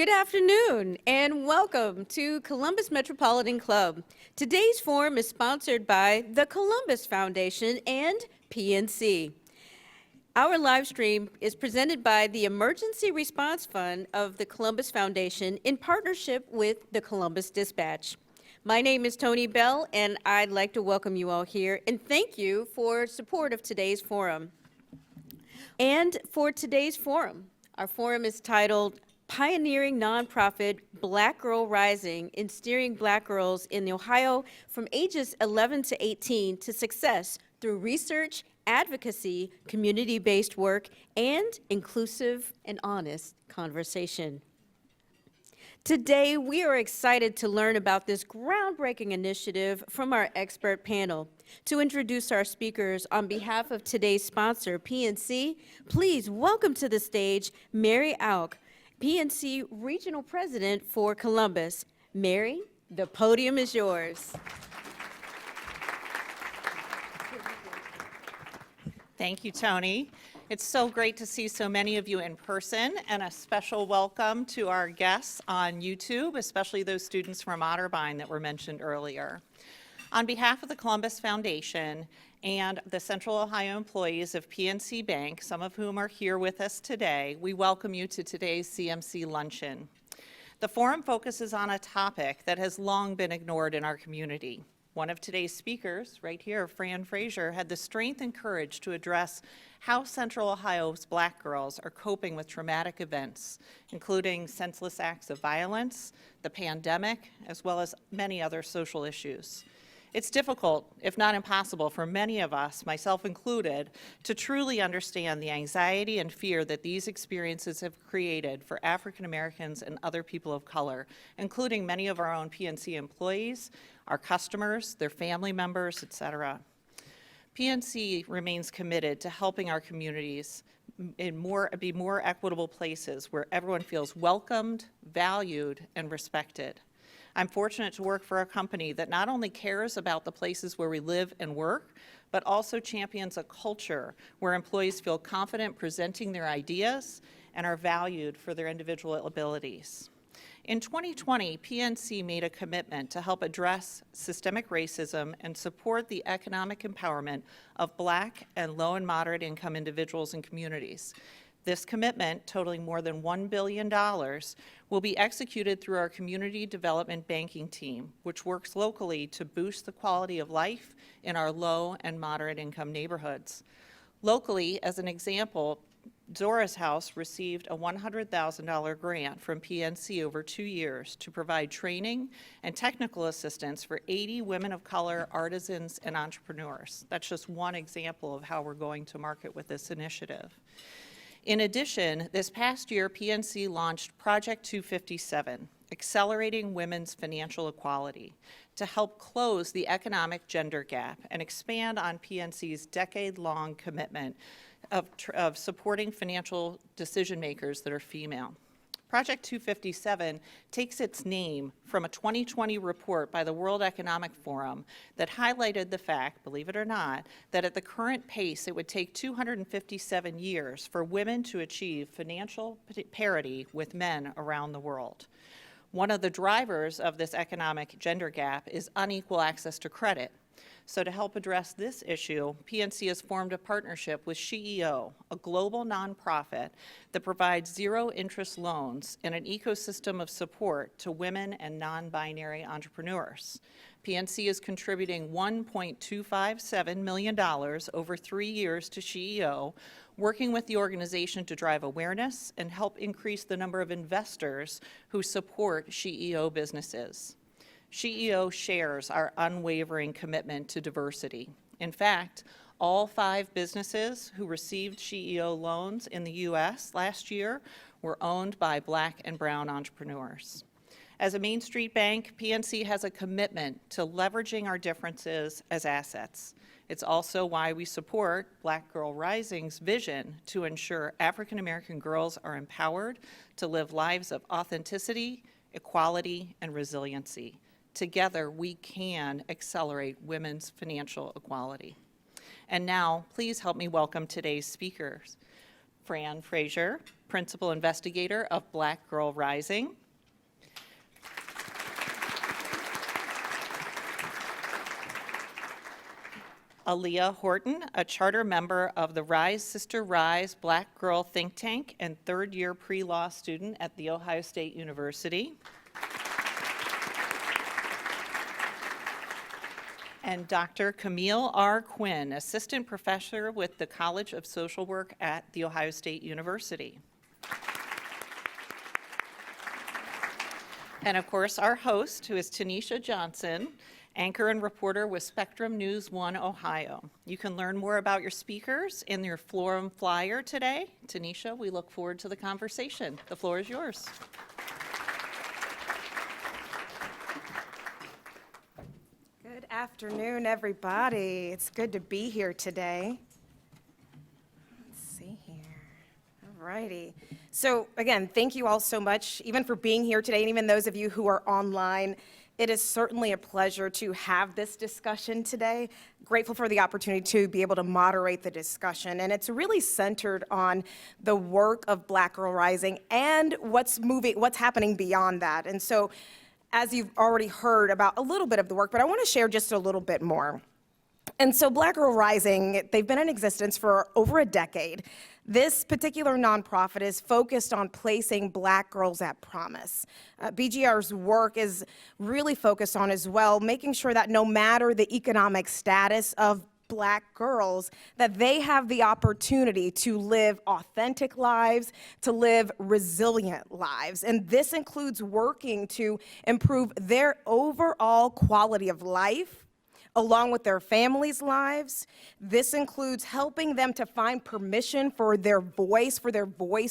Good afternoon and welcome to Columbus Metropolitan Club. Today's forum is sponsored by the Columbus Foundation and PNC. Our live stream is presented by the Emergency Response Fund of the Columbus Foundation in partnership with the Columbus Dispatch. My name is Tony Bell and I'd like to welcome you all here and thank you for support of today's forum. And for today's forum, our forum is titled Pioneering Nonprofit Black Girl Rising in Steering Black Girls in Ohio from Ages 11 to 18 to Success through Research, Advocacy, Community-Based Work, and Inclusive and Honest Conversation. Today, we are excited to learn about this groundbreaking initiative from our expert panel. To introduce our speakers on behalf of today's sponsor, PNC, please welcome to the stage Mary Auk, PNC Regional President for Columbus. Mary, the podium is yours. Thank you, Tony. It's so great to see so many of you in person, and a special welcome to our guests on YouTube, especially those students from Otterbein that were mentioned earlier. On behalf of the Columbus Foundation and the Central Ohio employees of PNC Bank, some of whom are here with us today, we welcome you to today's CMC Luncheon. The forum focuses on a topic that has long been ignored in our community. One of today's speakers, right here, Fran Frazier, had the strength and courage to address how Central Ohio's black girls are coping with traumatic events, including senseless acts of violence, the pandemic, as well as many other social issues. It's difficult, if not impossible, for many of us, myself included, to truly understand the anxiety and fear that these experiences have created for African Americans and other people of color, including many of our own PNC employees, our customers, their family members, etc. PNC remains committed to helping our communities be more equitable places where everyone feels welcomed, valued, and respected. I'm fortunate to work for a company that not only cares about the places where we live and work, but also champions a culture where employees feel confident presenting their ideas and are valued for their individual abilities. In 2020, PNC made a commitment to help address systemic racism and support the economic empowerment of Black and low and moderate income individuals and communities. This commitment, totaling more than $1 billion, will be executed through our Community Development Banking team, which works locally to boost the quality of life in our low and moderate income neighborhoods. Locally, as an example, Zora's House received a $100,000 grant from PNC over 2 years to provide training and technical assistance for 80 women of color, artisans, and entrepreneurs. That's just one example of how we're going to market with this initiative. In addition, this past year, PNC launched Project 257, Accelerating Women's Financial Equality, to help close the economic gender gap and expand on PNC's decade-long commitment of supporting financial decision makers that are female. Project 257 takes its name from a 2020 report by the World Economic Forum that highlighted the fact, believe it or not, that at the current pace it would take 257 years for women to achieve financial parity with men around the world. One of the drivers of this economic gender gap is unequal access to credit. So to help address this issue, PNC has formed a partnership with SheEO, a global nonprofit that provides zero-interest loans and an ecosystem of support to women and non-binary entrepreneurs. PNC is contributing $1.257 million over 3 years to SheEO, working with the organization to drive awareness and help increase the number of investors who support SheEO businesses. SheEO shares our unwavering commitment to diversity. In fact, all 5 businesses who received SheEO loans in the U.S. last year were owned by Black and brown entrepreneurs. As a Main Street bank, PNC has a commitment to leveraging our differences as assets. It's also why we support Black Girl Rising's vision to ensure African American girls are empowered to live lives of authenticity, equality, and resiliency. Together, we can accelerate women's financial equality. And now, please help me welcome today's speakers. Fran Frazier, Principal Investigator of Black Girl Rising. Aaliyah Horton, a charter member of the Rise Sister Rise Black Girl Think Tank and third-year pre-law student at The Ohio State University. And Dr. Camille R. Quinn, Assistant Professor with the College of Social Work at The Ohio State University. And of course, our host, who is Tanisha Johnson, anchor and reporter with Spectrum News 1 Ohio. You can learn more about your speakers in your forum flyer today. Tanisha, we look forward to the conversation. The floor is yours. Good afternoon, everybody. It's good to be here today. Let's see here. All righty. So again, thank you all so much, even for being here today, and even those of you who are online. It is certainly a pleasure to have this discussion today. Grateful for the opportunity to be able to moderate the discussion. And it's really centered on the work of Black Girl Rising and what's happening beyond that. And so, as you've already heard about a little bit of the work, but I want to share just a little bit more. And so Black Girl Rising, they've been in existence for over a decade. This particular nonprofit is focused on placing Black girls at promise. BGR's work is really focused on as well, making sure that no matter the economic status of Black girls, that they have the opportunity to live authentic lives, to live resilient lives. And this includes working to improve their overall quality of life, along with their families' lives. This includes helping them to find permission for their voice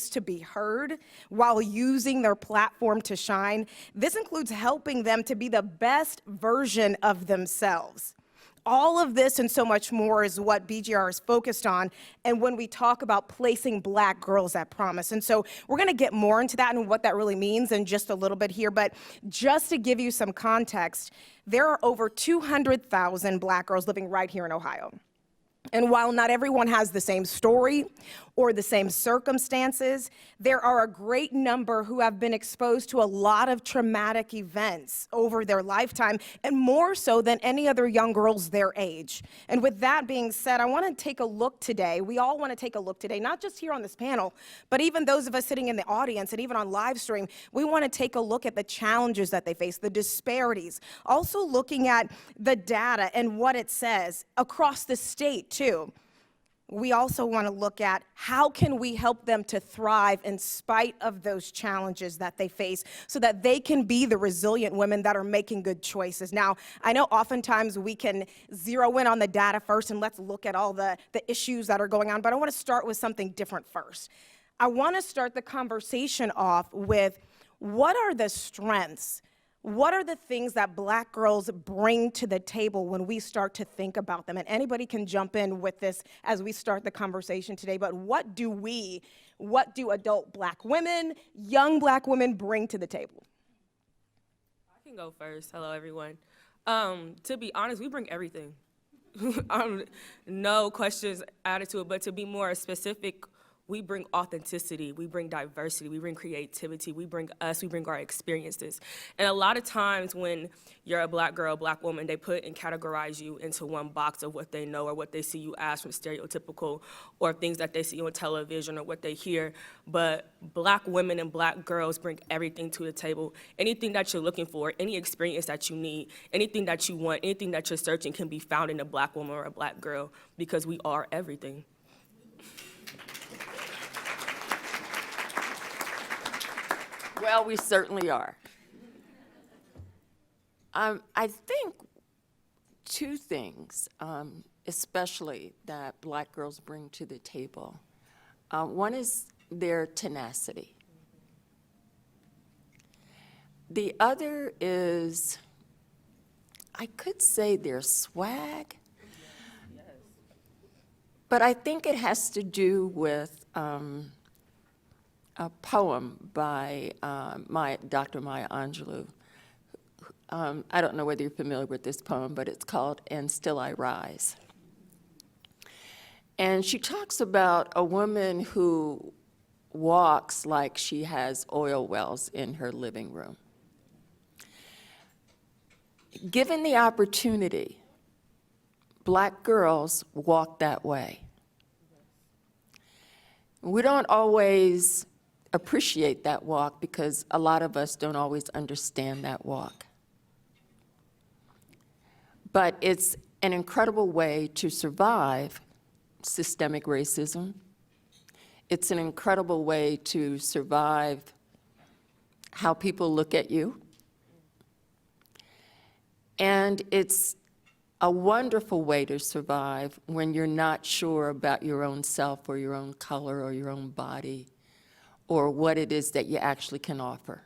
to be heard while using their platform to shine. This includes helping them to be the best version of themselves. All of this and so much more is what BGR is focused on, and when we talk about placing Black girls at promise. And so we're going to get more into that and what that really means in just a little bit here, but just to give you some context, there are over 200,000 Black girls living right here in Ohio. And while not everyone has the same story or the same circumstances, there are a great number who have been exposed to a lot of traumatic events over their lifetime, and more so than any other young girls their age. And with that being said, I want to take a look today. We all want to take a look today, not just here on this panel, but even those of us sitting in the audience and even on live stream. We want to take a look at the challenges that they face, the disparities, also looking at the data and what it says across the state too. We also want to look at how can we help them to thrive in spite of those challenges that they face so that they can be the resilient women that are making good choices. Now, I know oftentimes we can zero in on the data first and let's look at all the issues that are going on, but I want to start with something different first. I want to start the conversation off with what are the strengths? What are the things that Black girls bring to the table when we start to think about them? And anybody can jump in with this as we start the conversation today, but what do adult Black women, young Black women bring to the table? I can go first. Hello, everyone. To be honest, we bring everything. No questions added to it, but to be more specific, we bring authenticity, we bring diversity, we bring creativity, we bring us, we bring our experiences. And a lot of times when you're a Black girl, Black woman, they put and categorize you into one box of what they know or what they see you as from stereotypical or things that they see on television or what they hear. But Black women and Black girls bring everything to the table. Anything that you're looking for, any experience that you need, anything that you want, anything that you're searching can be found in a Black woman or a Black girl because we are everything. Well, we certainly are. I think two things, especially that Black girls bring to the table. One is their tenacity. The other is, I could say their swag, but I think it has to do with a poem by Dr. Maya Angelou. I don't know whether you're familiar with this poem, but it's called "And Still I Rise." And she talks about a woman who walks like she has oil wells in her living room. Given the opportunity, Black girls walk that way. We don't always appreciate that walk because a lot of us don't always understand that walk. But it's an incredible way to survive systemic racism. It's an incredible way to survive how people look at you. And it's a wonderful way to survive when you're not sure about your own self or your own color or your own body or what it is that you actually can offer.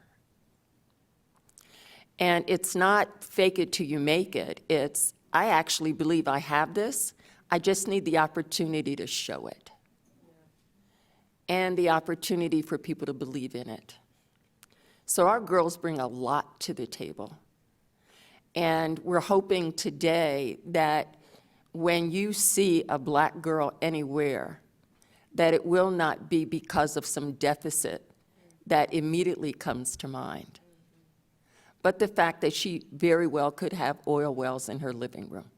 And it's not fake it till you make it. It's, I actually believe I have this. I just need the opportunity to show it. And the opportunity for people to believe in it. So our girls bring a lot to the table. And we're hoping today that when you see a Black girl anywhere, that it will not be because of some deficit that immediately comes to mind, but the fact that she very well could have oil wells in her living room.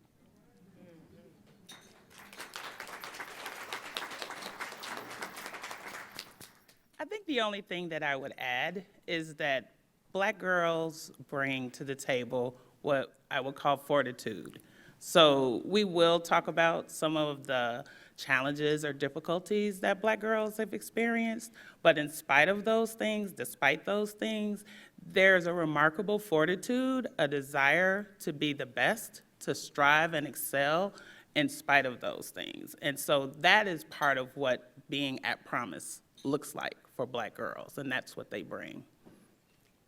I think the only thing that I would add is that Black girls bring to the table what I would call fortitude. So we will talk about some of the challenges or difficulties that Black girls have experienced, but in spite of those things, despite those things, there's a remarkable fortitude, a desire to be the best, to strive and excel in spite of those things. And so that is part of what being at Promise looks like for Black girls, and that's what they bring.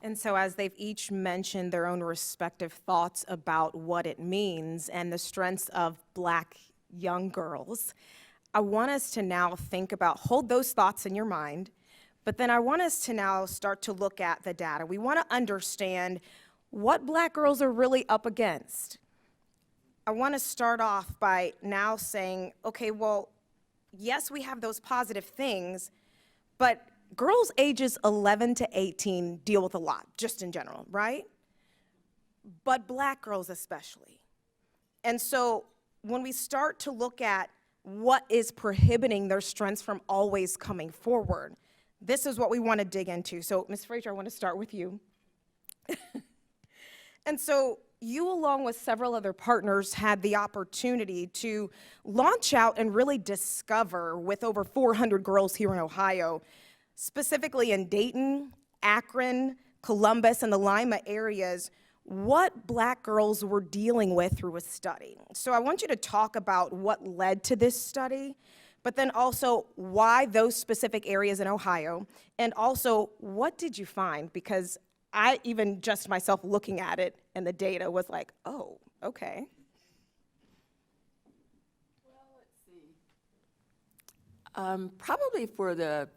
And so as they've each mentioned their own respective thoughts about what it means and the strengths of Black young girls, I want us to now think about, hold those thoughts in your mind, but then I want us to now start to look at the data. We want to understand what Black girls are really up against. I want to start off by now saying, okay, well, yes, we have those positive things, but girls ages 11 to 18 deal with a lot, just in general, right? But Black girls especially. And so when we start to look at what is prohibiting their strengths from always coming forward, this is what we want to dig into. So, Ms. Frazier, I want to start with you. And so you, along with several other partners, had the opportunity to launch out and really discover, with over 400 girls here in Ohio, specifically in Dayton, Akron, Columbus, and the Lima areas, what Black girls were dealing with through a study. So I want you to talk about what led to this study, but then also why those specific areas in Ohio, and also what did you find? Because I even just myself looking at it and the data was like, oh, okay. Well, let's see. Probably for the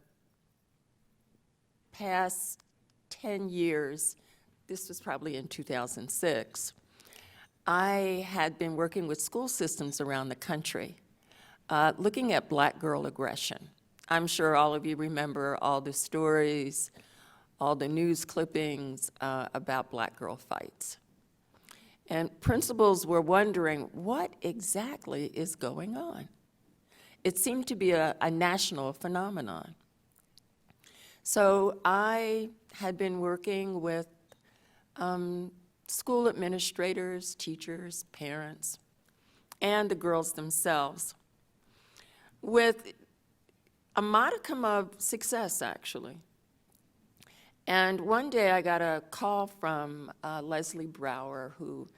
past 10 years, this was probably in 2006, I had been working with school systems around the country, looking at Black girl aggression. I'm sure all of you remember all the stories, all the news clippings about Black girl fights. And principals were wondering, what exactly is going on? It seemed to be a national phenomenon. So I had been working with school administrators, teachers, parents, and the girls themselves with a modicum of success, actually. And one day I got a call from Leslie Brower, who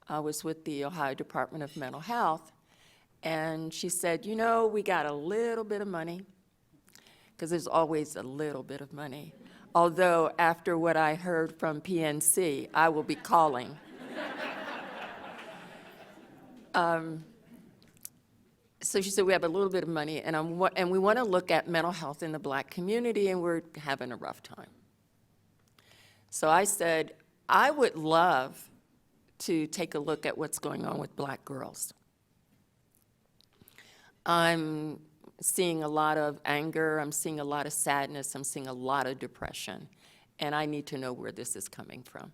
was with the Ohio Department of Mental Health, and she said, you know, we got a little bit of money, because there's always a little bit of money. Although, after what I heard from PNC, I will be calling. So she said, we have a little bit of money, and we want to look at mental health in the Black community, and we're having a rough time. So I said, I would love to take a look at what's going on with Black girls. I'm seeing a lot of anger, I'm seeing a lot of sadness, I'm seeing a lot of depression, and I need to know where this is coming from.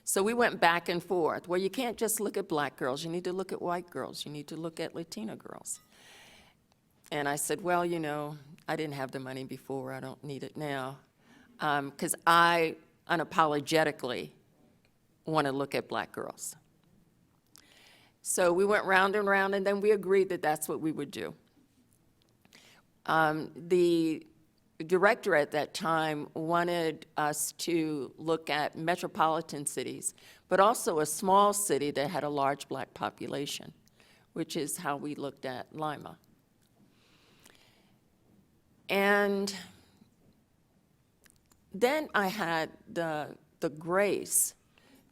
So we went back and forth. Well, you can't just look at black girls, you need to look at white girls, you need to look at Latina girls. And I said, well, you know, I didn't have the money before, I don't need it now, because I unapologetically want to look at black girls. So we went round and round, and then we agreed that that's what we would do. The director at that time wanted us to look at metropolitan cities, but also a small city that had a large black population, which is how we looked at Lima. And then I had the grace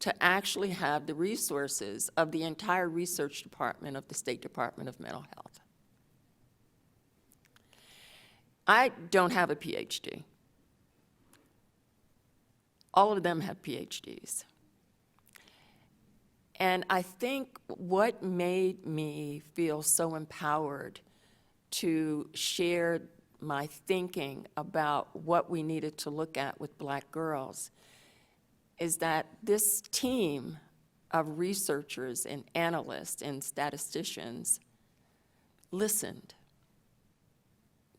to actually have the resources of the entire research department of the State Department of Mental Health. I don't have a PhD. All of them have PhDs. And I think what made me feel so empowered to share my thinking about what we needed to look at with black girls is that this team of researchers and analysts and statisticians listened.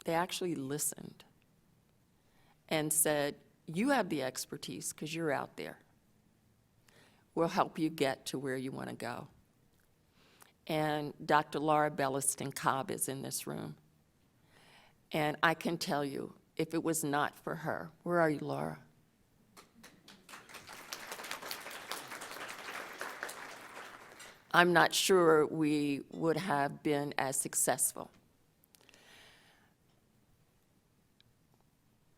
They actually listened and said, you have the expertise because you're out there. We'll help you get to where you want to go. And Dr. Laura Belliston-Cobb is in this room. And I can tell you, if it was not for her, where are you, Laura? I'm not sure we would have been as successful.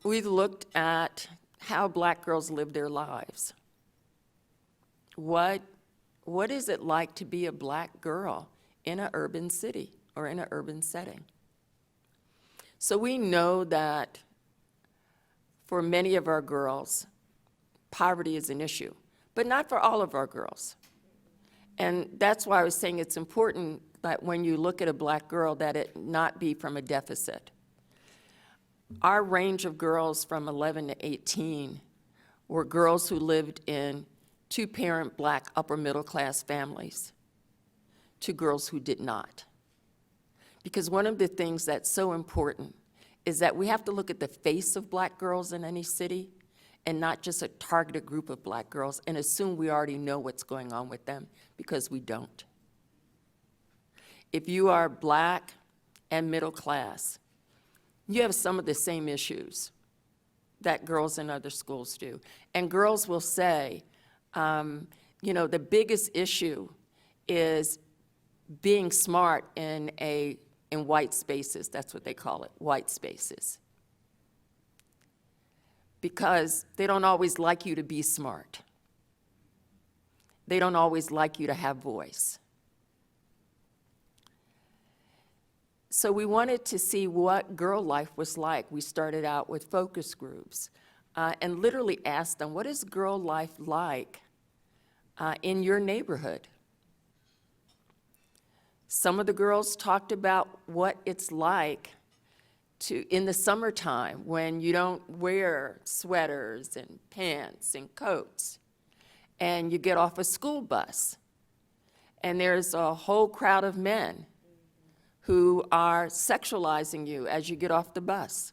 We looked at how black girls live their lives. What is it like to be a black girl in an urban city or in an urban setting? So we know that for many of our girls, poverty is an issue, but not for all of our girls. And that's why I was saying it's important that when you look at a black girl, that it not be from a deficit. Our range of girls from 11 to 18 were girls who lived in two-parent black upper middle class families to girls who did not. Because one of the things that's so important is that we have to look at the face of black girls in any city and not just a targeted group of black girls and assume we already know what's going on with them, because we don't. If you are black and middle class, you have some of the same issues that girls in other schools do. And girls will say, you know, the biggest issue is being smart in white spaces. That's what they call it, white spaces. Because they don't always like you to be smart. They don't always like you to have voice. So we wanted to see what girl life was like. We started out with focus groups and literally asked them, what is girl life like in your neighborhood? Some of the girls talked about what it's like in the summertime when you don't wear sweaters and pants and coats, and you get off a school bus, and there's a whole crowd of men who are sexualizing you as you get off the bus.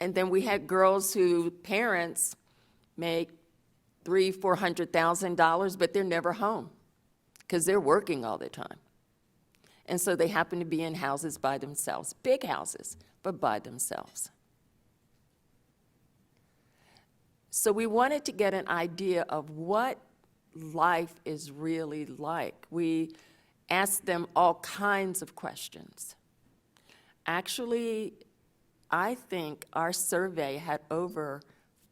And then we had girls whose parents make $300,000-$400,000, but they're never home because they're working all the time. And so they happen to be in houses by themselves, big houses, but by themselves. So we wanted to get an idea of what life is really like. We asked them all kinds of questions. Actually, I think our survey had over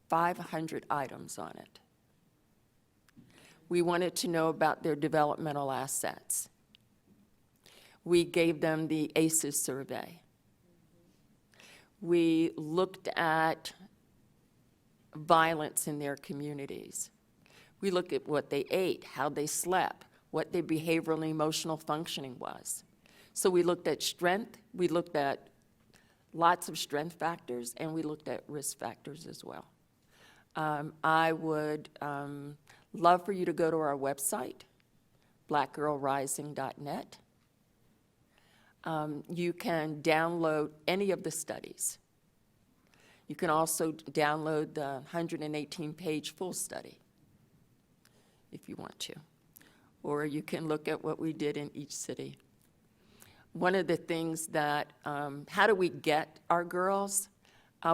500 items on it. We wanted to know about their developmental assets. We gave them the ACEs survey. We looked at violence in their communities. We looked at what they ate, how they slept, what their behavioral and emotional functioning was. So we looked at strength, we looked at lots of strength factors, and we looked at risk factors as well. I would love for you to go to our website, blackgirlrising.net. You can download any of the studies. You can also download the 118-page full study if you want to. Or you can look at what we did in each city. One of the things that, how do we get our girls?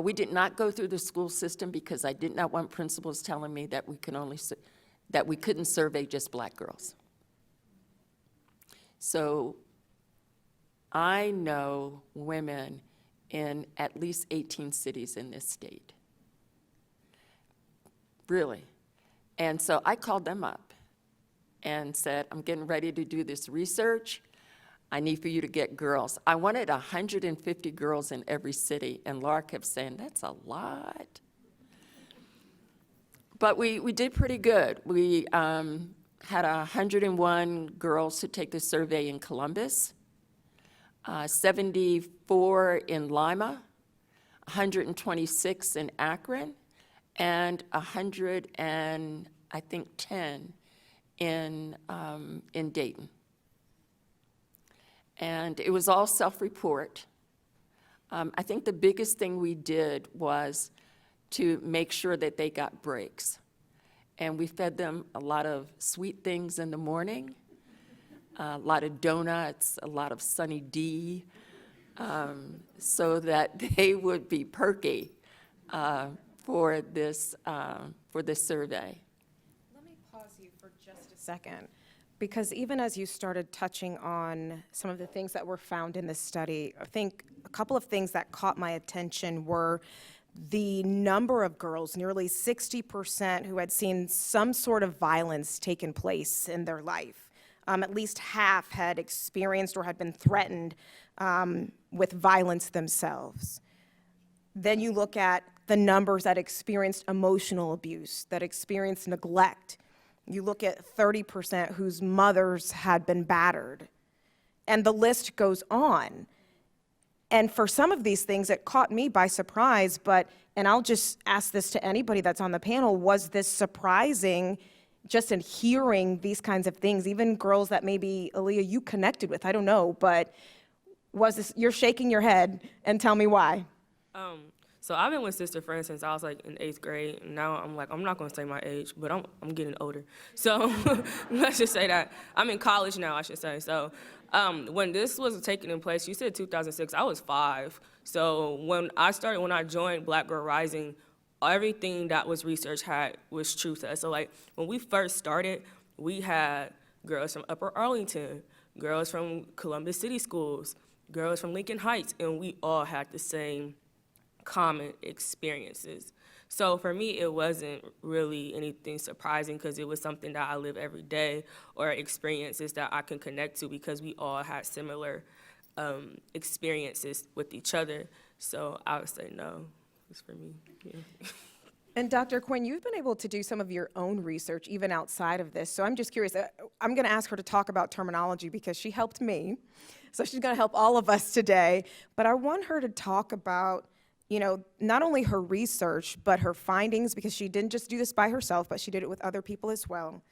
We did not go through the school system because I did not want principals telling me that we couldn't survey just black girls. So I know women in at least 18 cities in this state. Really. And so I called them up and said, I'm getting ready to do this research. I need for you to get girls. I wanted 150 girls in every city, and Laura kept saying, that's a lot. But we did pretty good. We had 101 girls who take the survey in Columbus, 74 in Lima, 126 in Akron, and 110 in Dayton. And it was all self-report. I think the biggest thing we did was to make sure that they got breaks. And we fed them a lot of sweet things in the morning, a lot of donuts, a lot of Sunny D, so that they would be perky for this survey. Let me pause you for just a second, because even as you started touching on some of the things that were found in this study, I think a couple of things that caught my attention were the number of girls, nearly 60%, who had seen some sort of violence taken place in their life. At least half had experienced or had been threatened with violence themselves. Then you look at the numbers that experienced emotional abuse, that experienced neglect. You look at 30% whose mothers had been battered. And the list goes on. And for some of these things, it caught me by surprise, and I'll just ask this to anybody that's on the panel, was this surprising just in hearing these kinds of things, even girls that maybe, Aaliyah, you connected with, I don't know, but was this, you're shaking your head, and tell me why. So I've been with Sister Fran since I was like in 8th grade, and now I'm not gonna say my age, but I'm getting older. So let's just say that. I'm in college now, I should say. So when this was taking in place, you said 2006, I was 5. So when I joined Black Girl Rising, everything that was researched was true to us. So like when we first started, we had girls from Upper Arlington, girls from Columbus City Schools, girls from Lincoln Heights, and we all had the same common experiences. So for me, it wasn't really anything surprising because it was something that I live every day or experiences that I can connect to because we all had similar experiences with each other. So I would say no, it's for me. Yeah. And Dr. Quinn, you've been able to do some of your own research even outside of this. So I'm just curious, I'm gonna ask her to talk about terminology because she helped me. So she's gonna help all of us today. But I want her to talk about, you know, not only her research, but her findings, because she didn't just do this by herself, but she did it with other people as well.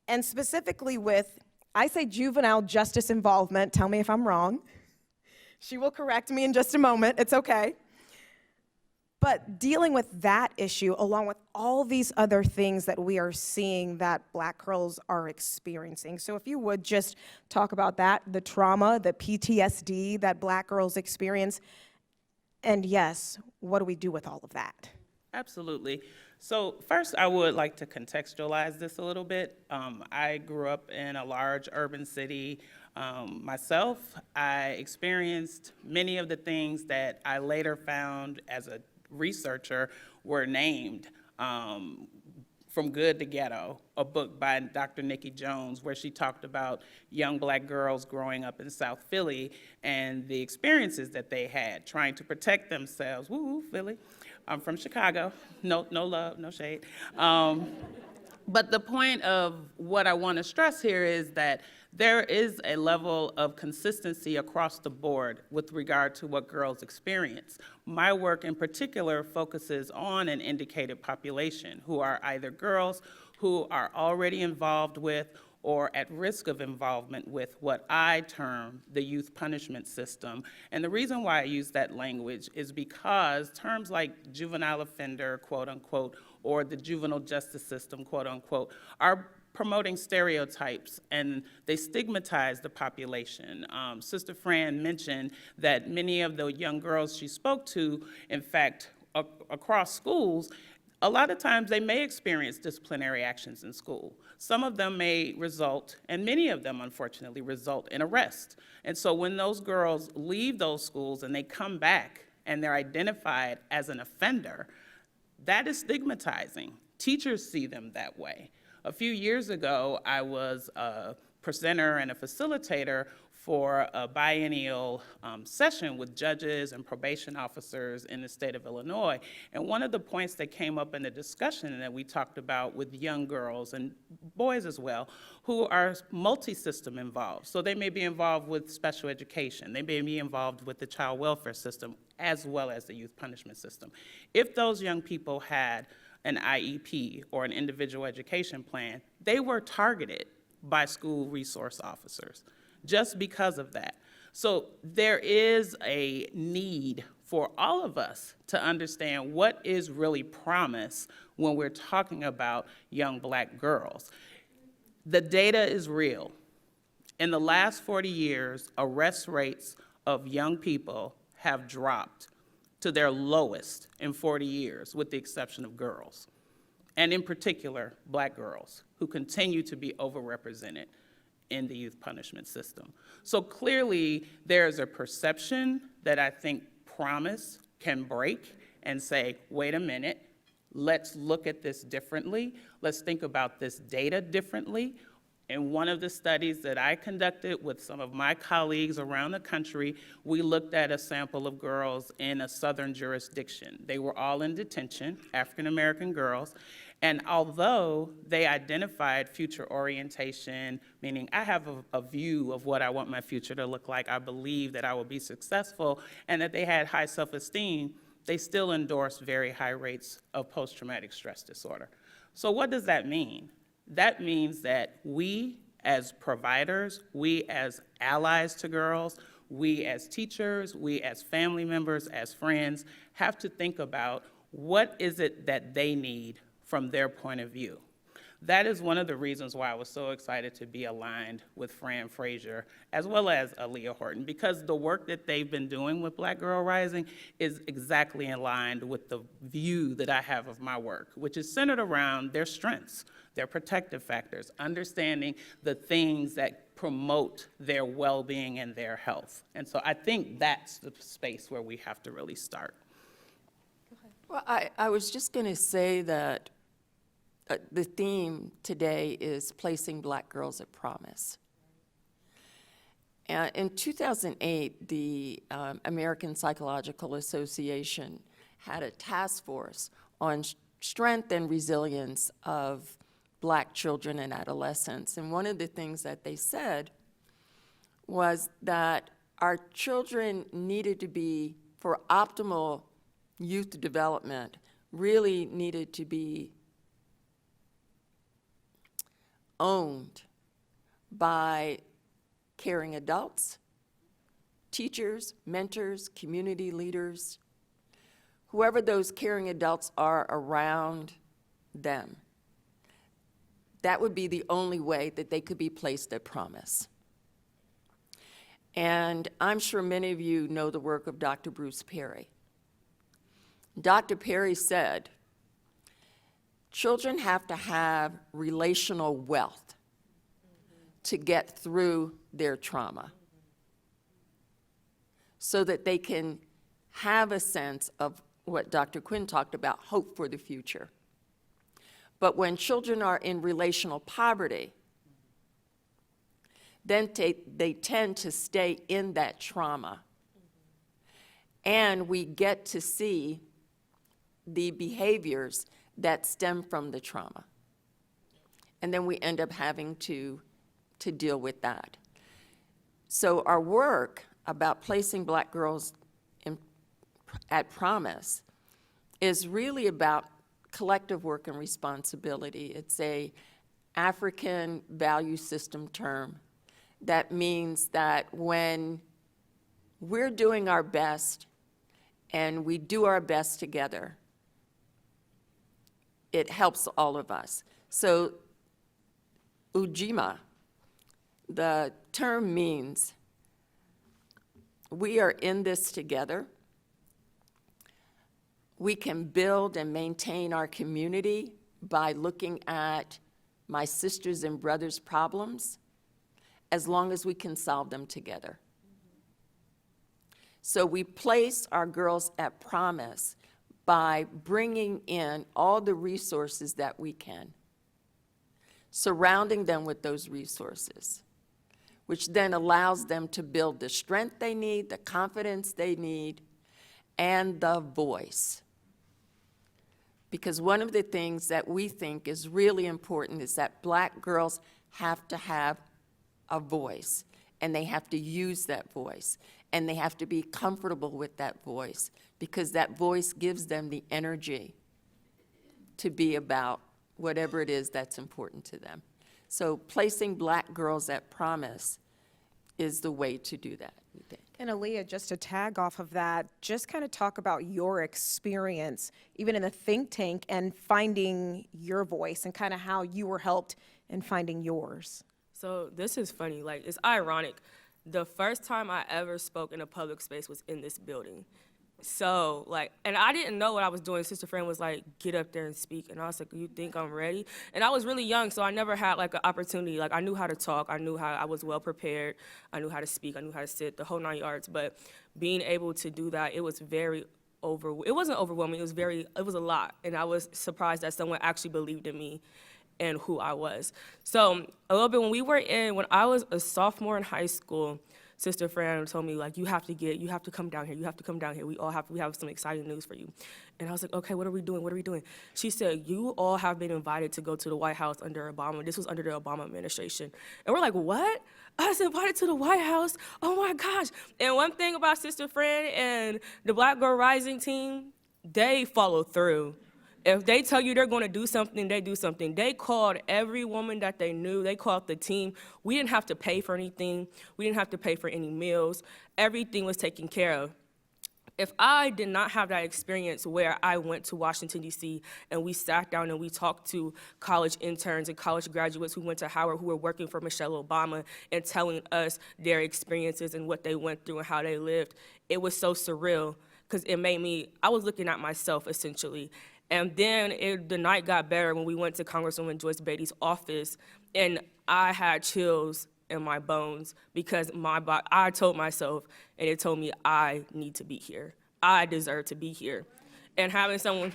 And specifically with, I say juvenile justice involvement, tell me if I'm wrong. She will correct me in just a moment, it's okay. But dealing with that issue, along with all these other things that we are seeing that Black girls are experiencing. So if you would just talk about that, the trauma, the PTSD that Black girls experience, and yes, what do we do with all of that? Absolutely. So first, I would like to contextualize this a little bit. I grew up in a large urban city myself. I experienced many of the things that I later found as a researcher were named. From Good to Ghetto, a book by Dr. Nikki Jones, where she talked about young Black girls growing up in South Philly and the experiences that they had trying to protect themselves. Woo, Philly. I'm from Chicago. No love, no shade. But the point of what I want to stress here is that there is a level of consistency across the board with regard to what girls experience. My work in particular focuses on an indicated population who are either girls who are already involved with or at risk of involvement with what I term the youth punishment system. And the reason why I use that language is because terms like juvenile offender, quote unquote, or the juvenile justice system, quote unquote, are promoting stereotypes and they stigmatize the population. Sister Fran mentioned that many of the young girls she spoke to, in fact, across schools, a lot of times they may experience disciplinary actions in school. Some of them may result, and many of them unfortunately result in arrest. And so when those girls leave those schools and they come back and they're identified as an offender, that is stigmatizing. Teachers see them that way. A few years ago, I was a presenter and a facilitator for a biennial session with judges and probation officers in the state of Illinois. And one of the points that came up in the discussion that we talked about with young girls and boys as well, who are multi-system involved. So they may be involved with special education. They may be involved with the child welfare system as well as the youth punishment system. If those young people had an IEP or an individual education plan, they were targeted by school resource officers just because of that. So there is a need for all of us to understand what is really promised when we're talking about young Black girls. The data is real. In the last 40 years, arrest rates of young people have dropped to their lowest in 40 years, with the exception of girls, and in particular, Black girls, who continue to be overrepresented in the youth punishment system. So clearly, there's a perception that I think promise can break and say, wait a minute, let's look at this differently. Let's think about this data differently. In one of the studies that I conducted with some of my colleagues around the country, we looked at a sample of girls in a southern jurisdiction. They were all in detention, African-American girls, and although they identified future orientation, meaning I have a view of what I want my future to look like, I believe that I will be successful, and that they had high self-esteem, they still endorsed very high rates of post-traumatic stress disorder. So what does that mean? That means that we as providers, we as allies to girls, we as teachers, we as family members, as friends, have to think about what is it that they need from their point of view. That is one of the reasons why I was so excited to be aligned with Fran Frazier, as well as Aaliyah Horton, because the work that they've been doing with Black Girl Rising is exactly aligned with the view that I have of my work, which is centered around their strengths, their protective factors, understanding the things that promote their well-being and their health. And so I think that's the space where we have to really start. Well, I was just going to say that the theme today is placing Black girls at promise. In 2008, the American Psychological Association had a task force on strength and resilience of Black children and adolescents. And one of the things that they said was that our children needed to be, for optimal youth development, really needed to be owned by caring adults, teachers, mentors, community leaders, whoever those caring adults are around them. That would be the only way that they could be placed at promise. And I'm sure many of you know the work of Dr. Bruce Perry. Dr. Perry said, children have to have relational wealth to get through their trauma so that they can have a sense of what Dr. Quinn talked about, hope for the future. But when children are in relational poverty, then they tend to stay in that trauma. And we get to see the behaviors that stem from the trauma. and then we end up having to deal with that. So our work about placing Black girls at promise is really about collective work and responsibility. It's a African value system term that means that when we're doing our best and we do our best together, it helps all of us. So Ujima, the term means we are in this together. We can build and maintain our community by looking at my sisters' and brothers' problems as long as we can solve them together. So we place our girls at promise by bringing in all the resources that we can, surrounding them with those resources, which then allows them to build the strength they need, the confidence they need, and the voice. Because one of the things that we think is really important is that Black girls have to have a voice, and they have to use that voice, and they have to be comfortable with that voice, because that voice gives them the energy to be about whatever it is that's important to them. So placing Black girls at promise is the way to do that, we think. And Aaliyah, just to tag off of that, just kind of talk about your experience, even in the think tank, and finding your voice and kind of how you were helped in finding yours. So this is funny, like, it's ironic. The first time I ever spoke in a public space was in this building. So, like, and I didn't know what I was doing. Sister Fran was like, get up there and speak. And I was like, you think I'm ready? And I was really young, so I never had, like, an opportunity. Like, I knew how to talk. I knew how, I was well prepared. I knew how to speak. I knew how to sit, the whole 9 yards. But being able to do that, it was very it wasn't overwhelming. It was a lot. And I was surprised that someone actually believed in me and who I was. So a little bit when I was a sophomore in high school, Sister Fran told me, like, you have to come down here. You have to come down here. We have some exciting news for you. And I was like, okay, what are we doing? What are we doing? She said, you all have been invited to go to the White House under Obama. This was under the Obama administration. And we're like, what? I was invited to the White House? Oh my gosh. And one thing about Sister Fran and the Black Girl Rising team, they follow through. If they tell you they're going to do something, they do something. They called every woman that they knew. They called the team. We didn't have to pay for anything. We didn't have to pay for any meals. Everything was taken care of. If I did not have that experience where I went to Washington, D.C., and we sat down and we talked to college interns and college graduates who went to Howard who were working for Michelle Obama and telling us their experiences and what they went through and how they lived, it was so surreal because I was looking at myself essentially. And then the night got better when we went to Congresswoman Joyce Beatty's office, and I had chills in my bones because I told myself, and it told me I need to be here. I deserve to be here. And having someone...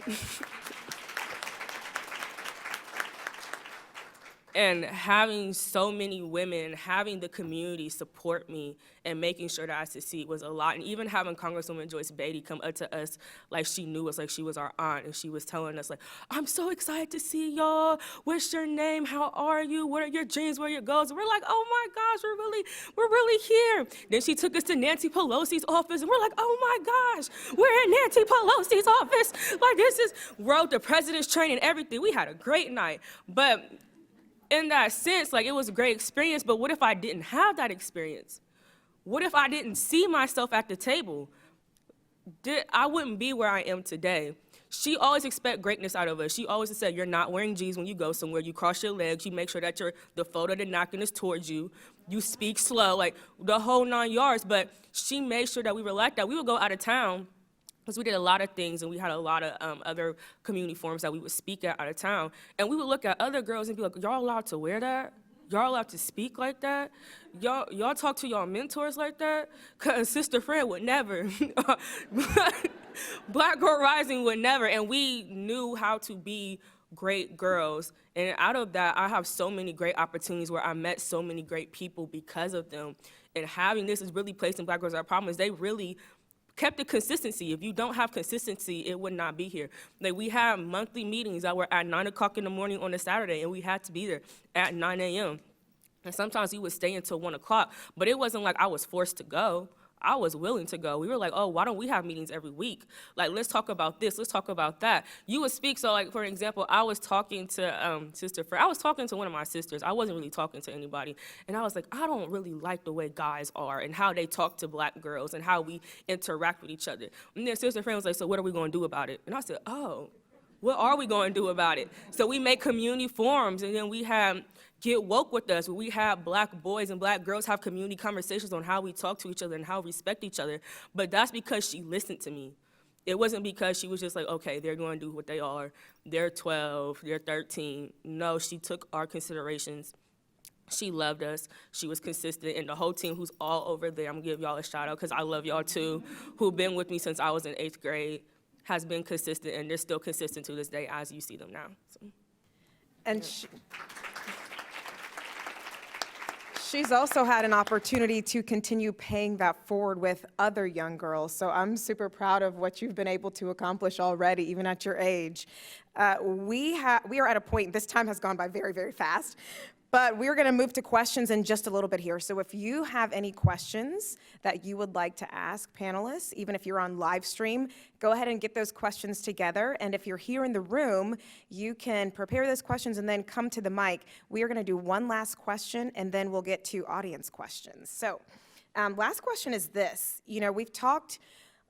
And having so many women, having the community support me and making sure that I succeed was a lot. And even having Congresswoman Joyce Beatty come up to us like she knew us, like she was our aunt, and she was telling us, like, I'm so excited to see y'all. What's your name? How are you? What are your dreams? Where are your goals? And we're like, oh my gosh, we're really here. Then she took us to Nancy Pelosi's office, and we're like, oh my gosh, we're in Nancy Pelosi's office. Like, we're at the president's training, everything. We had a great night. But in that sense, like, it was a great experience, but what if I didn't have that experience? What if I didn't see myself at the table? I wouldn't be where I am today. She always expect greatness out of us. She always said, you're not wearing jeans when you go somewhere. You cross your legs. You make sure that the photo, the napkin is towards you. You speak slow, like the whole 9 yards. But she made sure that we were like that. We would go out of town, because we did a lot of things, and we had a lot of other community forums that we would speak at out of town. And we would look at other girls and be like, y'all allowed to wear that? Y'all allowed to speak like that? Y'all talk to y'all mentors like that? Because Sister Fran would never. Black Girl Rising would never. And we knew how to be great girls. And out of that, I have so many great opportunities where I met so many great people because of them. And having this is really placing Black girls at promise. They really kept the consistency. If you don't have consistency, it would not be here. Like, we have monthly meetings that were at 9 o'clock in the morning on a Saturday, and we had to be there at 9 a.m. And sometimes we would stay until 1 o'clock, but it wasn't like I was forced to go. I was willing to go. We were like, oh, why don't we have meetings every week? Like, let's talk about this, let's talk about that. You would speak, so like, for example, I was talking to Sister Fran. I was talking to one of my sisters. I wasn't really talking to anybody. And I was like, I don't really like the way guys are and how they talk to black girls and how we interact with each other. And then Sister Fran was like, so what are we gonna do about it? And I said, oh, what are we gonna do about it? So we make community forums, and then we have Get Woke with us, where we have black boys and black girls have community conversations on how we talk to each other and how we respect each other. But that's because she listened to me. It wasn't because she was just like, okay, they're going to do what they are. They're 12, they're 13. No, she took our considerations. She loved us. She was consistent. And the whole team who's all over there, I'm gonna give y'all a shout out because I love y'all too, who've been with me since I was in 8th grade, has been consistent, and they're still consistent to this day as you see them now. So. And she's also had an opportunity to continue paying that forward with other young girls. So I'm super proud of what you've been able to accomplish already, even at your age. We are at a point, this time has gone by very, very fast, but we're going to move to questions in just a little bit here. So if you have any questions that you would like to ask panelists, even if you're on live stream, go ahead and get those questions together. And if you're here in the room, you can prepare those questions and then come to the mic. We are going to do one last question, and then we'll get to audience questions. So last question is this. You know, we've talked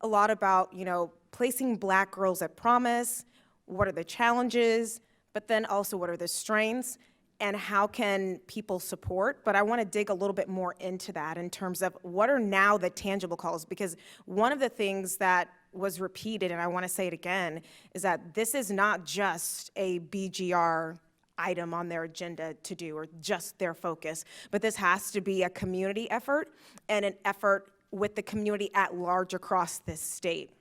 a lot about, you know, placing black girls at promise. What are the challenges? But then also, what are the strengths? And how can people support? But I want to dig a little bit more into that in terms of what are now the tangible calls, because one of the things that was repeated, and I want to say it again, is that this is not just a BGR item on their agenda to do or just their focus, but this has to be a community effort and an effort with the community at large across this state.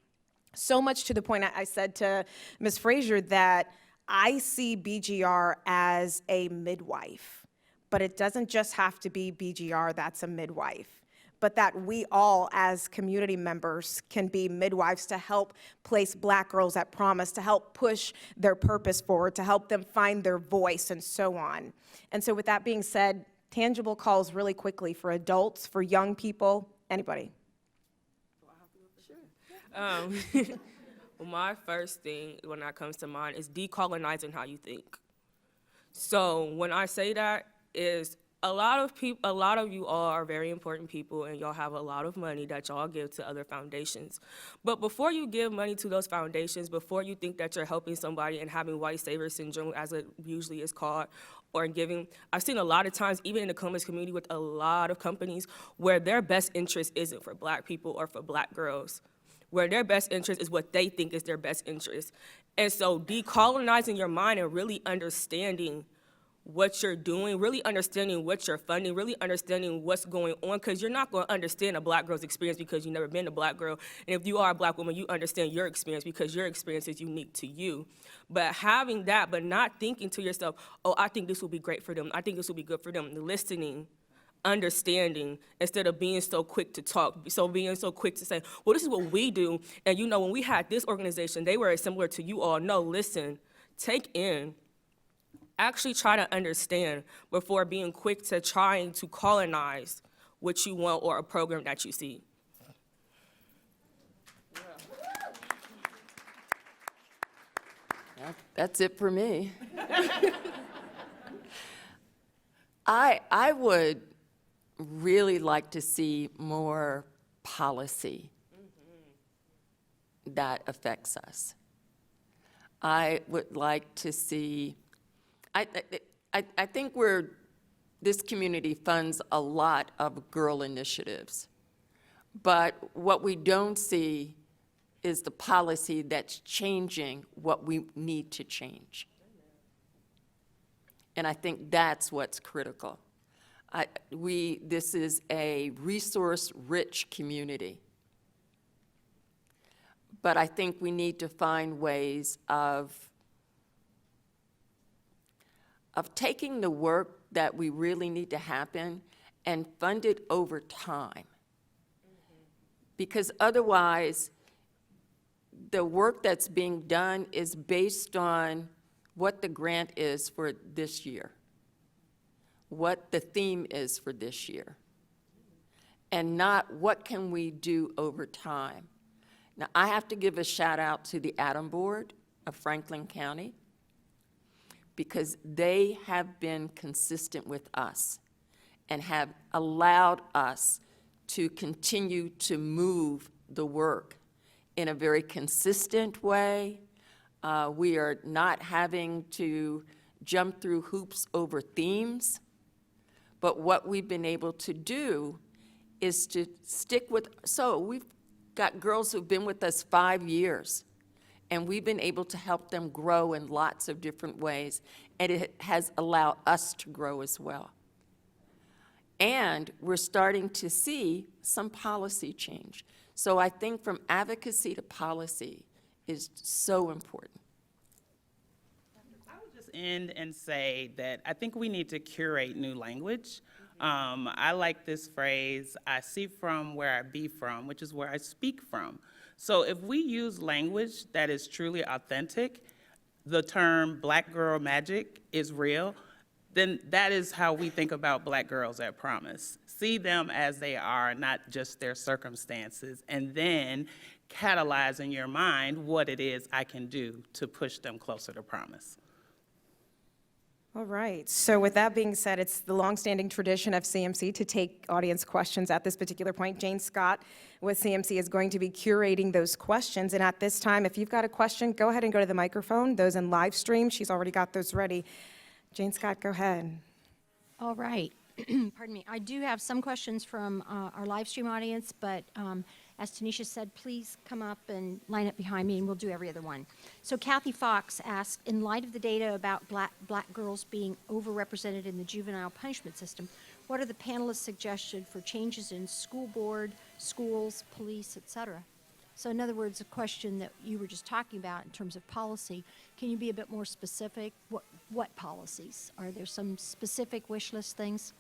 So much to the point I said to Ms. Frazier that I see BGR as a midwife, but it doesn't just have to be BGR that's a midwife, but that we all as community members can be midwives to help place black girls at promise, to help push their purpose forward, to help them find their voice and so on. And so with that being said, tangible calls really quickly for adults, for young people, anybody. Well, my first thing when that comes to mind is decolonizing how you think. So when I say that is a lot of you all are very important people, and y'all have a lot of money that y'all give to other foundations. But before you give money to those foundations, before you think that you're helping somebody and having white savior syndrome, as it usually is called, or giving, I've seen a lot of times, even in the Columbus community with a lot of companies, where their best interest isn't for black people or for black girls, where their best interest is what they think is their best interest. And so decolonizing your mind and really understanding what you're doing, really understanding what you're funding, really understanding what's going on, because you're not going to understand a black girl's experience because you've never been a black girl. And if you are a black woman, you understand your experience because your experience is unique to you. But having that, but not thinking to yourself, oh, I think this will be great for them. I think this will be good for them. Listening, understanding, instead of being so quick to talk, so being so quick to say, well, this is what we do. And you know, when we had this organization, they were similar to you all. No, listen, take in, actually try to understand before being quick to trying to colonize what you want or a program that you see. That's it for me. I would really like to see more policy that affects us. I would like to see, I think this community funds a lot of girl initiatives, but what we don't see is the policy that's changing what we need to change. And I think that's what's critical. This is a resource-rich community. But I think we need to find ways of taking the work that we really need to happen and fund it over time. Because otherwise, the work that's being done is based on what the grant is for this year, what the theme is for this year, and not what can we do over time. Now, I have to give a shout out to the Adam Board of Franklin County, because they have been consistent with us and have allowed us to continue to move the work in a very consistent way. We are not having to jump through hoops over themes, but what we've been able to do is to stick with, so we've got girls who've been with us 5 years, and we've been able to help them grow in lots of different ways, and it has allowed us to grow as well. And we're starting to see some policy change. So I think from advocacy to policy is so important. I would just end and say that I think we need to curate new language. I like this phrase, I see from where I be from, which is where I speak from. So if we use language that is truly authentic, the term Black girl magic is real, then that is how we think about Black girls at Promise. See them as they are, not just their circumstances, and then catalyze in your mind what it is I can do to push them closer to Promise. All right, so with that being said, it's the longstanding tradition of CMC to take audience questions at this particular point. Jane Scott with CMC is going to be curating those questions, and at this time, if you've got a question, go ahead and go to the microphone. Those in live stream, she's already got those ready. Jane Scott, go ahead. All right. Pardon me. I do have some questions from our live stream audience, but as Tanisha said, please come up and line up behind me, and we'll do every other one. So Kathy Fox asked, in light of the data about black girls being overrepresented in the juvenile punishment system, what are the panelists' suggestions for changes in school board, schools, police, et cetera? So in other words, a question that you were just talking about in terms of policy, can you be a bit more specific? What policies? Are there some specific wish list things?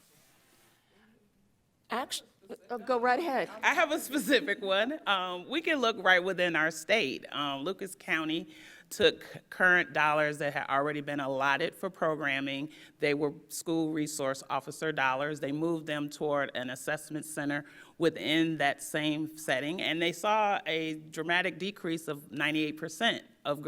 Actually, go right ahead. I have a specific one. We can look right within our state. Lucas County took current dollars that had already been allotted for programming. They were school resource officer dollars. They moved them toward an assessment center within that same setting, and they saw a dramatic decrease of 98% of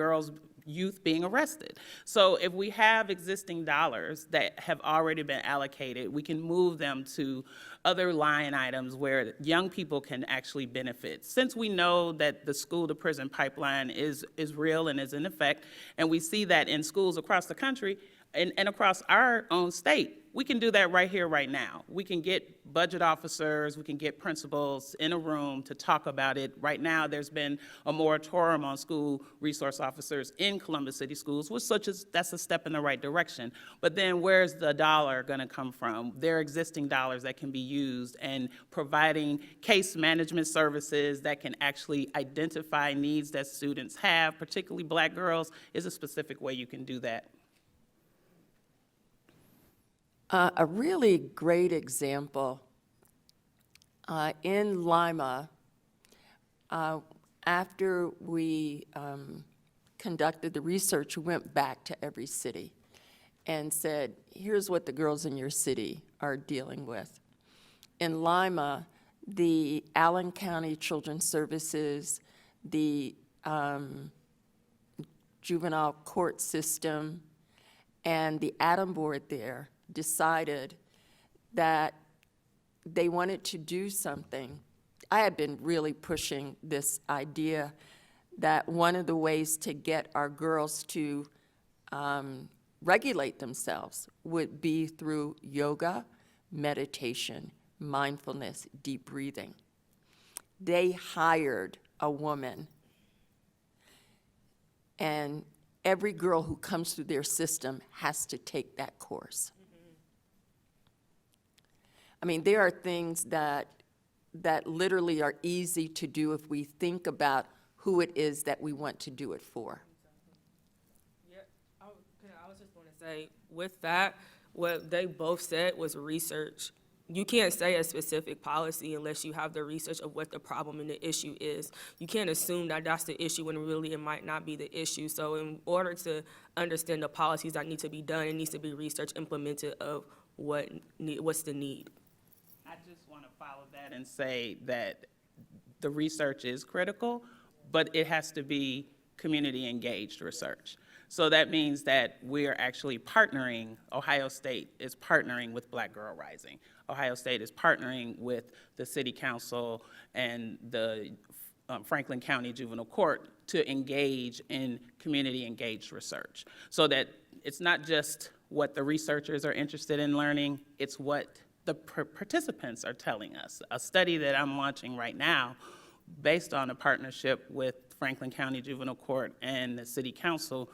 youth being arrested. So if we have existing dollars that have already been allocated, we can move them to other line items where young people can actually benefit. Since we know that the school to prison pipeline is real and is in effect, and we see that in schools across the country and across our own state, we can do that right here, right now. We can get budget officers, we can get principals in a room to talk about it. Right now, there's been a moratorium on school resource officers in Columbus City Schools, that's a step in the right direction. But then where's the dollar gonna come from? There are existing dollars that can be used, and providing case management services that can actually identify needs that students have, particularly Black girls, is a specific way you can do that. A really great example, in Lima, after we conducted the research, we went back to every city and said, here's what the girls in your city are dealing with. In Lima, the Allen County Children's Services, the juvenile court system, and the Adam Board there decided that they wanted to do something. I had been really pushing this idea that one of the ways to get our girls to regulate themselves would be through yoga, meditation, mindfulness, deep breathing. They hired a woman, and every girl who comes through their system has to take that course. I mean, there are things that literally are easy to do if we think about who it is that we want to do it for. Yeah, I was just going to say, with that, what they both said was research. you can't say a specific policy unless you have the research of what the problem and the issue is. You can't assume that that's the issue when really it might not be the issue. So in order to understand the policies that need to be done, it needs to be research implemented of what's the need. I just want to follow that and say that the research is critical, but it has to be community-engaged research. So that means that we're actually partnering, Ohio State is partnering with Black Girl Rising. Ohio State is partnering with the City Council and the Franklin County Juvenile Court to engage in community-engaged research. So that it's not just what the researchers are interested in learning, it's what the participants are telling us. A study that I'm launching right now, based on a partnership with Franklin County Juvenile Court and the City Council,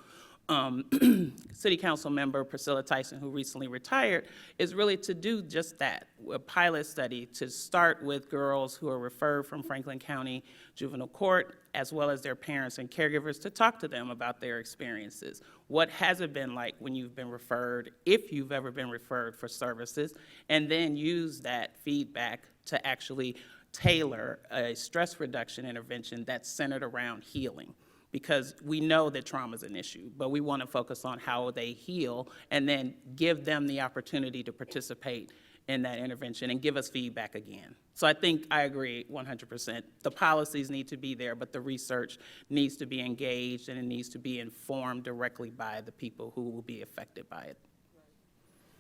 City Council member Priscilla Tyson, who recently retired, is really to do just that, a pilot study to start with girls who are referred from Franklin County Juvenile Court, as well as their parents and caregivers, to talk to them about their experiences. What has it been like when you've been referred, if you've ever been referred for services, and then use that feedback to actually tailor a stress reduction intervention that's centered around healing. Because we know that trauma is an issue, but we want to focus on how they heal and then give them the opportunity to participate in that intervention and give us feedback again. So I think I agree 100%. The policies need to be there, but the research needs to be engaged and it needs to be informed directly by the people who will be affected by it.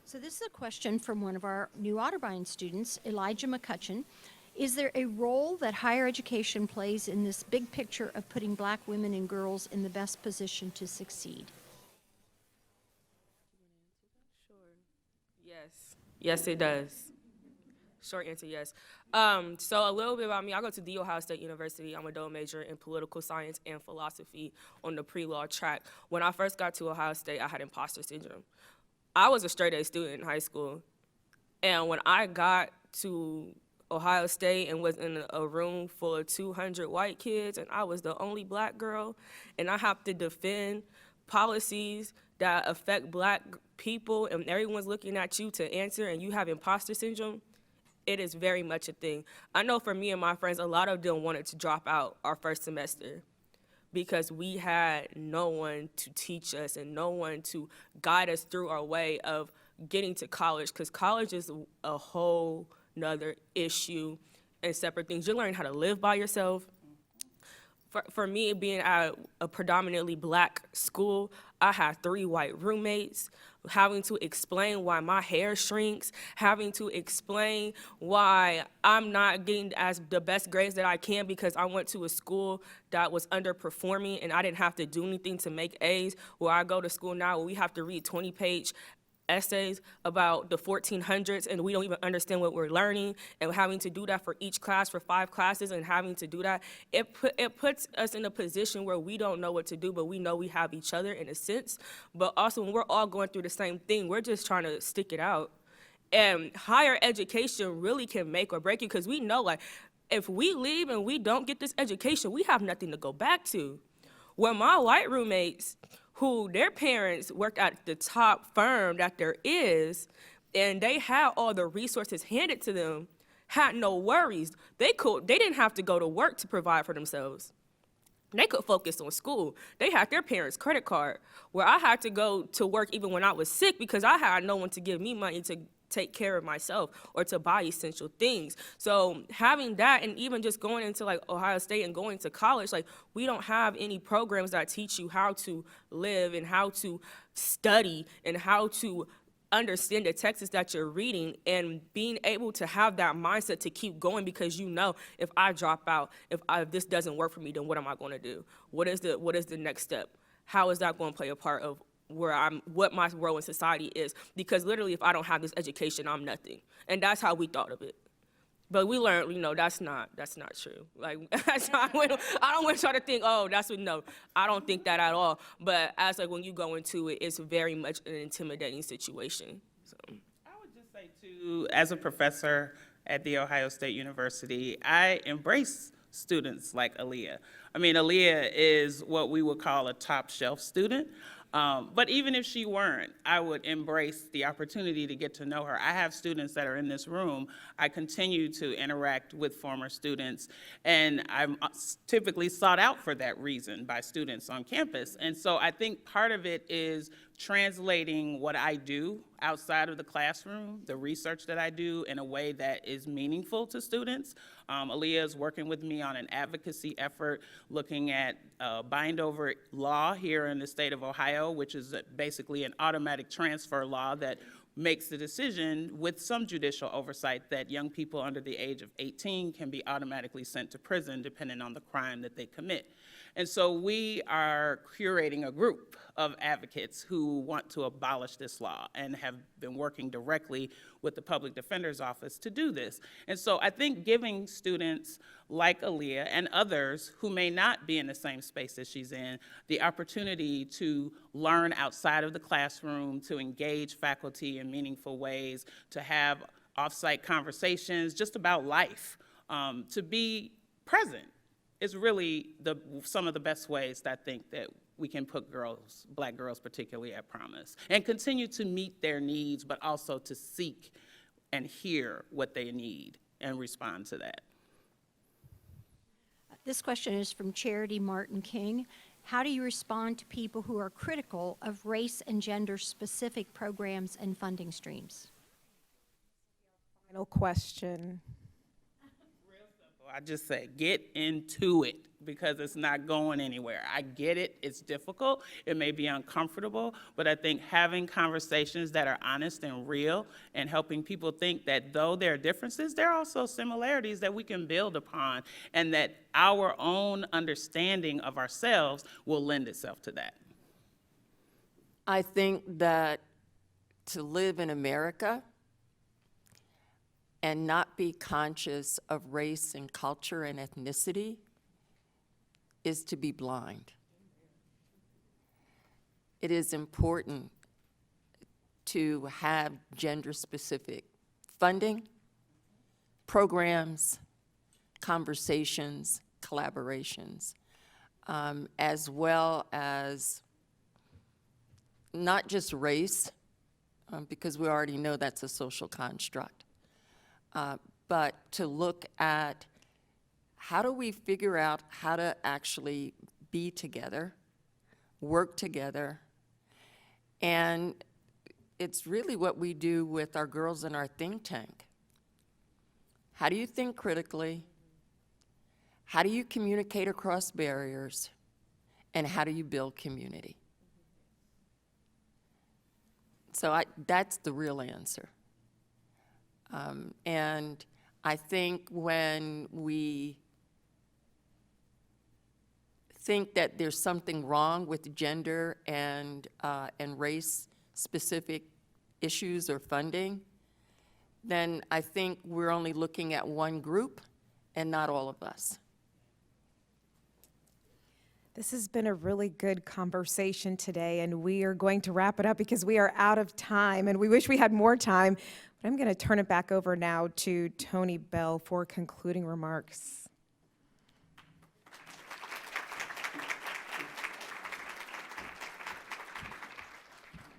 So this is a question from one of our new Otterbein students, Elijah McCutcheon. Is there a role that higher education plays in this big picture of putting Black women and girls in the best position to succeed? Yes. Yes, it does. Short answer, yes. So a little bit about me. I go to The Ohio State University. I'm a double major in political science and philosophy on the pre-law track. When I first got to Ohio State, I had imposter syndrome. I was a straight-A student in high school. And when I got to Ohio State and was in a room full of 200 white kids, and I was the only Black girl, and I have to defend policies that affect Black people, and everyone's looking at you to answer, and you have imposter syndrome, it is very much a thing. I know for me and my friends, a lot of them wanted to drop out our first semester because we had no one to teach us and no one to guide us through our way of getting to college, because college is a whole another issue and separate things. You're learning how to live by yourself. For me, being at a predominantly Black school, I had 3 white roommates, having to explain why my hair shrinks, having to explain why I'm not getting as the best grades that I can because I went to a school that was underperforming and I didn't have to do anything to make A's, where I go to school now where we have to read 20-page essays about the 1400s and we don't even understand what we're learning, and having to do that for each class for 5 classes and having to do that, it puts us in a position where we don't know what to do, but we know we have each other in a sense. But also when we're all going through the same thing, we're just trying to stick it out. And higher education really can make or break you, because we know, like, if we leave and we don't get this education, we have nothing to go back to. Where my white roommates, who their parents worked at the top firm that there is, and they had all the resources handed to them, had no worries. They didn't have to go to work to provide for themselves. They could focus on school. They had their parents' credit card, where I had to go to work even when I was sick because I had no one to give me money to take care of myself or to buy essential things. So having that, and even just going into like Ohio State and going to college, like, we don't have any programs that teach you how to live and how to study and how to understand the texts that you're reading, and being able to have that mindset to keep going, because you know, if I drop out, if this doesn't work for me, then what am I going to do? What is the next step? How is that going to play a part of what my role in society is? Because literally, if I don't have this education, I'm nothing. And that's how we thought of it. But we learned, that's not true. Like, I don't want y'all to think, oh, that's what, no, I don't think that at all. But as like when you go into it, it's very much an intimidating situation. So I would just say too, as a professor at The Ohio State University, I embrace students like Aaliyah. I mean, Aaliyah is what we would call a top shelf student. But even if she weren't, I would embrace the opportunity to get to know her. I have students that are in this room. I continue to interact with former students, and I'm typically sought out for that reason by students on campus. And so I think part of it is translating what I do outside of the classroom, the research that I do, in a way that is meaningful to students. Aaliyah is working with me on an advocacy effort looking at bind-over law here in the state of Ohio, which is basically an automatic transfer law that makes the decision with some judicial oversight that young people under the age of 18 can be automatically sent to prison depending on the crime that they commit. And so we are curating a group of advocates who want to abolish this law and have been working directly with the Public Defender's Office to do this. And so I think giving students like Aaliyah and others who may not be in the same space that she's in the opportunity to learn outside of the classroom, to engage faculty in meaningful ways, to have off-site conversations just about life, to be present is really some of the best ways that I think that we can put girls, Black girls particularly, at promise, and continue to meet their needs, but also to seek and hear what they need and respond to that. This question is from Charity Martin King. How do you respond to people who are critical of race and gender-specific programs and funding streams? Final question. I just say, get into it, because it's not going anywhere. I get it, it's difficult, it may be uncomfortable, but I think having conversations that are honest and real and helping people think that though there are differences, there are also similarities that we can build upon, and that our own understanding of ourselves will lend itself to that. I think that to live in America and not be conscious of race and culture and ethnicity is to be blind. It is important to have gender-specific funding, programs, conversations, collaborations, as well as not just race, because we already know that's a social construct, but to look at how do we figure out how to actually be together, work together, and it's really what we do with our girls in our think tank. How do you think critically? How do you communicate across barriers? And how do you build community? So that's the real answer. And I think when we think that there's something wrong with gender and race-specific issues or funding, then I think we're only looking at one group and not all of us. This has been a really good conversation today, and we are going to wrap it up because we are out of time, and we wish we had more time. But I'm going to turn it back over now to Tony Bell for concluding remarks.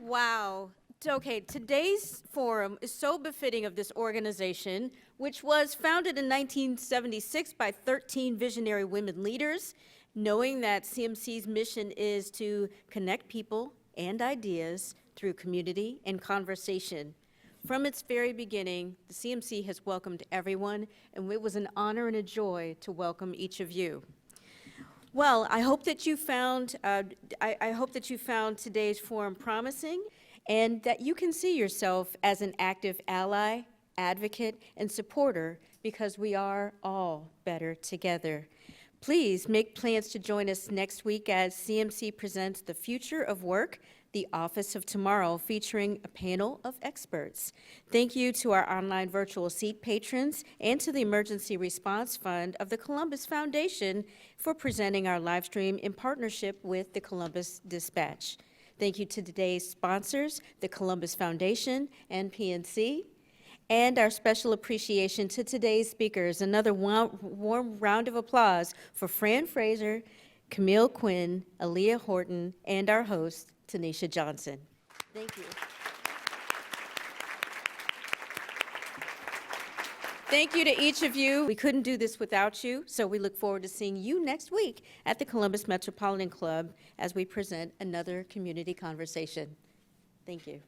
Wow. Okay, today's forum is so befitting of this organization, which was founded in 1976 by 13 visionary women leaders, knowing that CMC's mission is to connect people and ideas through community and conversation. From its very beginning, the CMC has welcomed everyone, and it was an honor and a joy to welcome each of you. Well, I hope that you found today's forum promising, and that you can see yourself as an active ally, advocate, and supporter, because we are all better together. Please make plans to join us next week as CMC presents The Future of Work, the Office of Tomorrow, featuring a panel of experts. Thank you to our online virtual seat patrons and to the Emergency Response Fund of the Columbus Foundation for presenting our live stream in partnership with the Columbus Dispatch. Thank you to today's sponsors, the Columbus Foundation and PNC. And our special appreciation to today's speakers. Another warm round of applause for Fran Frazier, Camille Quinn, Aaliyah Horton, and our host, Tanisha Johnson. Thank you. Thank you to each of you. We couldn't do this without you, so we look forward to seeing you next week at the Columbus Metropolitan Club as we present another community conversation. Thank you.